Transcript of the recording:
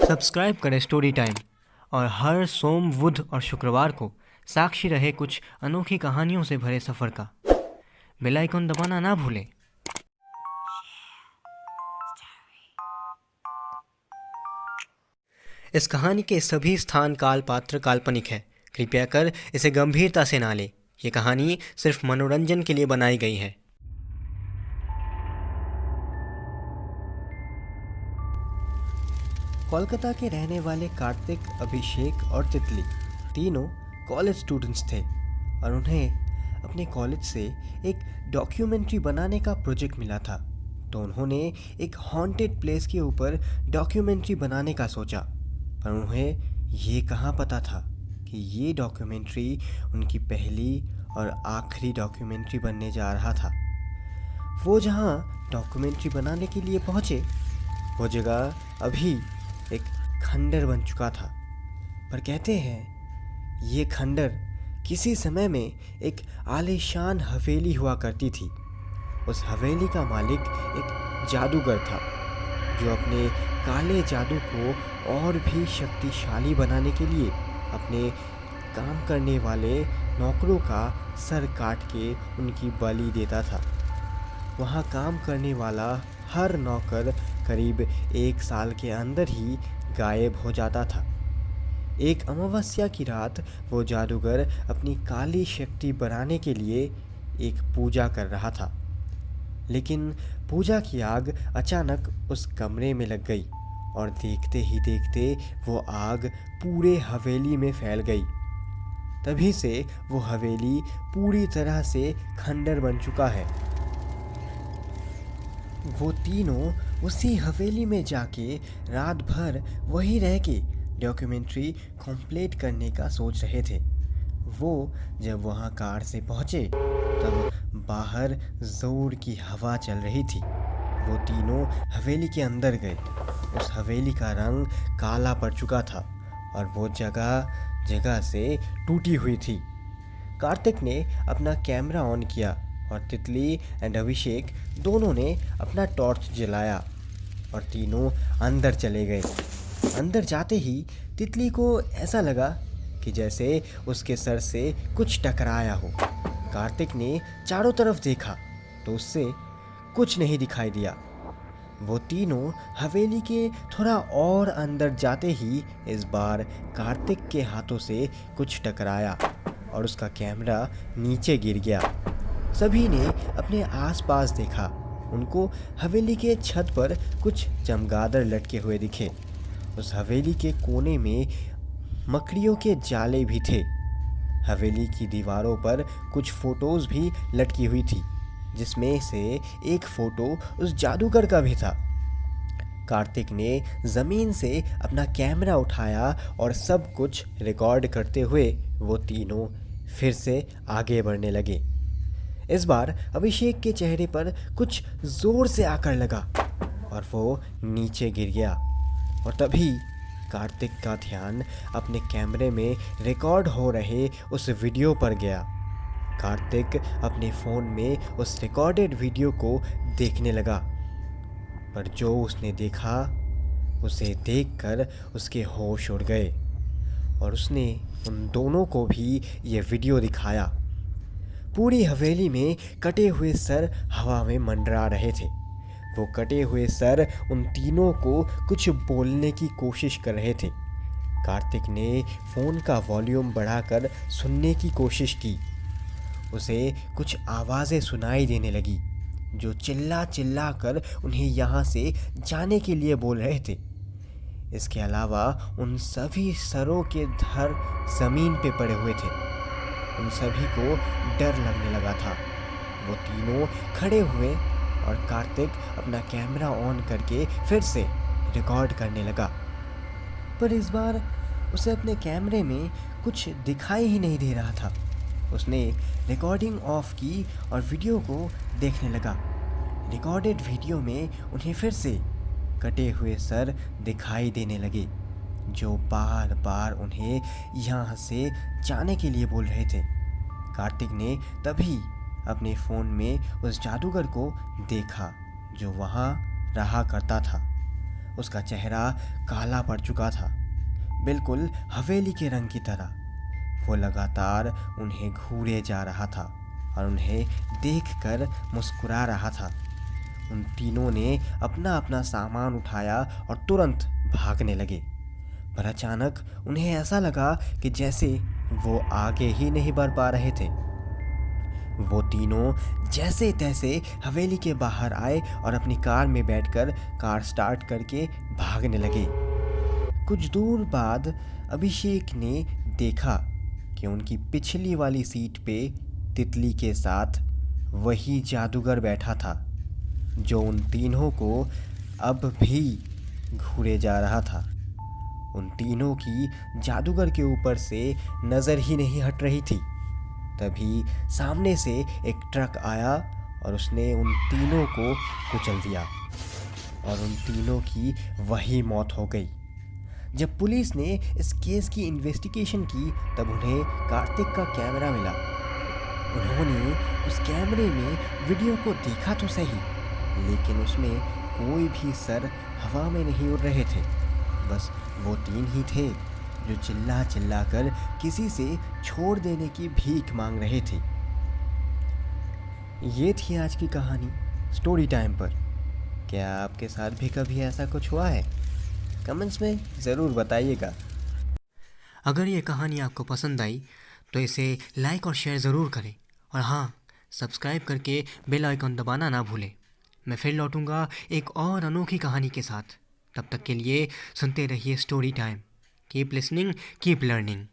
Subscribe करें story time और हर सोम, बुध और शुक्रवार को साक्षी रहे कुछ अनोखी कहानियों से भरे सफ़र का। बेल आइकन दबाना ना भूलें। इस कहानी के सभी स्थान, काल, पात्र काल्पनिक है। कृपया कर इसे गंभीरता से ना लें। ये कहानी सिर्फ मनोरंजन के लिए बनाई गई है। कोलकाता के रहने वाले कार्तिक, अभिषेक और तितली तीनों कॉलेज स्टूडेंट्स थे और उन्हें अपने कॉलेज से एक डॉक्यूमेंट्री बनाने का प्रोजेक्ट मिला था। तो उन्होंने एक हॉन्टेड प्लेस के ऊपर डॉक्यूमेंट्री बनाने का सोचा, पर उन्हें ये कहाँ पता था कि ये डॉक्यूमेंट्री उनकी पहली और आखिरी डॉक्यूमेंट्री बनने जा रहा था। वो जहाँ डॉक्यूमेंट्री बनाने के लिए पहुँचे, वो जगह अभी एक खंडर बन चुका था। पर कहते हैं ये खंडर किसी समय में एक आलीशान हवेली हुआ करती थी। उस हवेली का मालिक एक जादूगर था जो अपने काले जादू को और भी शक्तिशाली बनाने के लिए अपने काम करने वाले नौकरों का सर काट के उनकी बलि देता था। वहाँ काम करने वाला हर नौकर करीब 1 साल के अंदर ही गायब हो जाता था। एक अमावस्या की रात वो जादूगर अपनी काली शक्ति बढ़ाने के लिए एक पूजा कर रहा था, लेकिन पूजा की आग अचानक उस कमरे में लग गई और देखते ही देखते वो आग पूरे हवेली में फैल गई। तभी से वो हवेली पूरी तरह से खंडर बन चुका है। वो तीनों उसी हवेली में जाके रात भर वहीं रह के डॉक्यूमेंट्री कंप्लीट करने का सोच रहे थे। वो जब वहाँ कार से पहुँचे तब बाहर ज़ोर की हवा चल रही थी। वो तीनों हवेली के अंदर गए। उस हवेली का रंग काला पड़ चुका था और वो जगह जगह से टूटी हुई थी। कार्तिक ने अपना कैमरा ऑन किया और तितली एंड अभिषेक दोनों ने अपना टॉर्च जलाया और तीनों अंदर चले गए। अंदर जाते ही तितली को ऐसा लगा कि जैसे उसके सर से कुछ टकराया हो। कार्तिक ने चारों तरफ देखा तो उससे कुछ नहीं दिखाई दिया। वो तीनों हवेली के थोड़ा और अंदर जाते ही इस बार कार्तिक के हाथों से कुछ टकराया और उसका कैमरा नीचे गिर गया। सभी ने अपने आसपास देखा। उनको हवेली के छत पर कुछ चमगादड़ लटके हुए दिखे। उस हवेली के कोने में मकड़ियों के जाले भी थे। हवेली की दीवारों पर कुछ फोटोज भी लटकी हुई थी, जिसमें से एक फोटो उस जादूगर का भी था। कार्तिक ने ज़मीन से अपना कैमरा उठाया और सब कुछ रिकॉर्ड करते हुए वो तीनों फिर से आगे बढ़ने लगे। इस बार अभिषेक के चेहरे पर कुछ जोर से आकर लगा और वो नीचे गिर गया। और तभी कार्तिक का ध्यान अपने कैमरे में रिकॉर्ड हो रहे उस वीडियो पर गया। कार्तिक अपने फ़ोन में उस रिकॉर्डेड वीडियो को देखने लगा, पर जो उसने देखा उसे देखकर उसके होश उड़ गए और उसने उन दोनों को भी ये वीडियो दिखाया। पूरी हवेली में कटे हुए सर हवा में मंडरा रहे थे। वो कटे हुए सर उन तीनों को कुछ बोलने की कोशिश कर रहे थे। कार्तिक ने फ़ोन का वॉल्यूम बढ़ाकर सुनने की कोशिश की। उसे कुछ आवाज़ें सुनाई देने लगी जो चिल्ला चिल्ला कर उन्हें यहाँ से जाने के लिए बोल रहे थे। इसके अलावा उन सभी सरों के धड़ ज़मीन पे पड़े हुए थे। उन सभी को डर लगने लगा था। वो तीनों खड़े हुए और कार्तिक अपना कैमरा ऑन करके फिर से रिकॉर्ड करने लगा, पर इस बार उसे अपने कैमरे में कुछ दिखाई ही नहीं दे रहा था। उसने रिकॉर्डिंग ऑफ की और वीडियो को देखने लगा। रिकॉर्डेड वीडियो में उन्हें फिर से कटे हुए सर दिखाई देने लगे जो बार बार उन्हें यहाँ से जाने के लिए बोल रहे थे। कार्तिक ने तभी अपने फ़ोन में उस जादूगर को देखा जो वहाँ रहा करता था। उसका चेहरा काला पड़ चुका था, बिल्कुल हवेली के रंग की तरह। वो लगातार उन्हें घूरे जा रहा था और उन्हें देखकर मुस्कुरा रहा था। उन तीनों ने अपना अपना सामान उठाया और तुरंत भागने लगे, पर अचानक उन्हें ऐसा लगा कि जैसे वो आगे ही नहीं बढ़ पा रहे थे। वो तीनों जैसे तैसे हवेली के बाहर आए और अपनी कार में बैठकर कार स्टार्ट करके भागने लगे। कुछ दूर बाद अभिषेक ने देखा कि उनकी पिछली वाली सीट पे तितली के साथ वही जादूगर बैठा था, जो उन तीनों को अब भी घूरे जा रहा था। उन तीनों की जादूगर के ऊपर से नज़र ही नहीं हट रही थी। तभी सामने से एक ट्रक आया और उसने उन तीनों को कुचल दिया और उन तीनों की वही मौत हो गई। जब पुलिस ने इस केस की इन्वेस्टिगेशन की तब उन्हें कार्तिक का कैमरा मिला। उन्होंने उस कैमरे में वीडियो को देखा तो सही, लेकिन उसमें कोई भी सर हवा में नहीं उड़ रहे थे। बस वो तीन ही थे जो चिल्ला चिल्ला कर किसी से छोड़ देने की भीख मांग रहे थे। ये थी आज की कहानी स्टोरी टाइम पर। क्या आपके साथ भी कभी ऐसा कुछ हुआ है? कमेंट्स में ज़रूर बताइएगा। अगर ये कहानी आपको पसंद आई तो इसे लाइक और शेयर ज़रूर करें, और हाँ, सब्सक्राइब करके बेल आइकन दबाना ना भूलें। मैं फिर लौटूंगा एक और अनोखी कहानी के साथ। तब तक के लिए सुनते रहिए story time. Keep listening, keep learning.